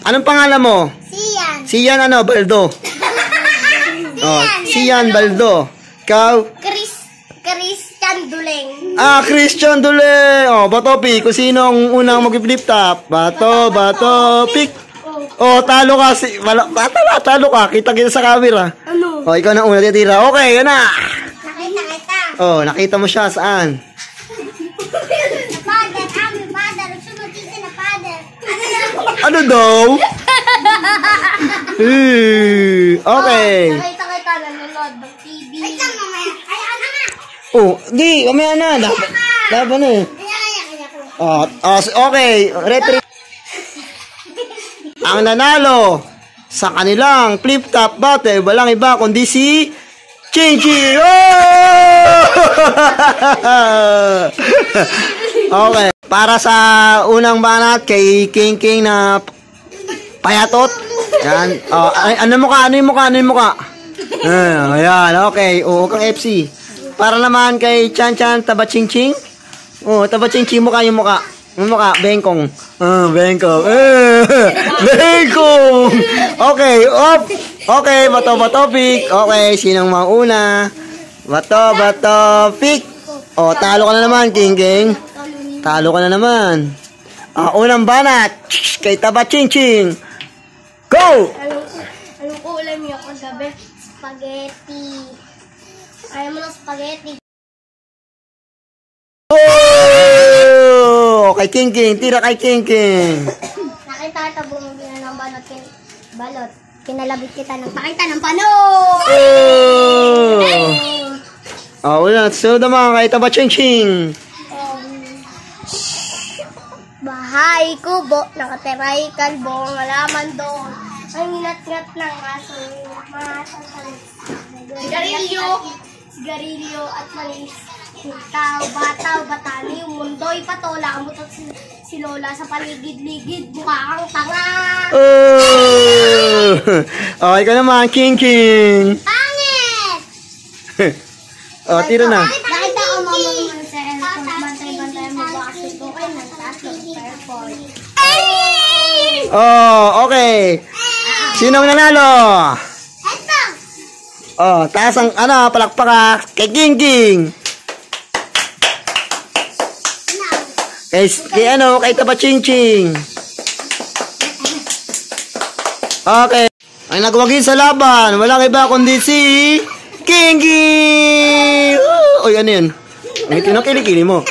Anong pangalan mo? Sian. Sian ano? Baldo. Sian Baldo. Ikaw? Christian Duleng. Christian Duleng. Batopic. Kung sino ang unang mag-flip top? Batopic. Talo ka. Talo ka. Kita sa camera. Ano? Ikaw na una titira. Okay, yan na. Nakita. Nakita mo siya. Saan? Father, aming father. Sumutisi na father. Ano daw? Okay. Nakita nanonood ng TV. Ay, lang mamaya. Ay, ano na? Di. Mamaya na. Laban na eh. Okay. Referee. Ang nanalo sa kanilang flip-top battle, walang iba kundi si Chinchi! Okay. Para sa unang banat kay King na payatot. Yan. Ano yung mukha? Ayan. Okay. Kang FC. Para naman kay Chan Tabachingching. Tabachingching mukha yung mukha. Bengkong. Bengkong. Bengkong. Okay, off. Okay, Batopic. Okay, sinong mauna? Batopic. Talo ka na naman, King. Talo ka na naman. Unang banat kay Tabachingching. Go! Anong ulam niyo kagabi? Spaghetti. Ayaw mo ng spaghetti. Kay King. Tira kay King. Nakita kita bumibili ng balot. Kinalabit kita ng pakita ng panot. Wala. Sunod naman kay Tabachingching. Bahay kubo, nakatiray kalbo, ang alaman doon. Ang inat-ngat ng aso. Sigarilyo at manis. Bataw-batali, yung mundo'y patola, amutot si Lola sa paligid-ligid, mukha kang tanga. Okay ka naman, King. Pangit! Tira na. Nakita ko mamang sa airport, bantay-bantay mo ba kasi ito kayo nagtaas ng airport. Okay. Sinong nanalo? Eto! Taas ang palakpak kay King. Kay Tabachingching. Okay. Ang nagwagi sa laban, walang iba kundi si King. Ano yun? Ang ito na kilikili mo.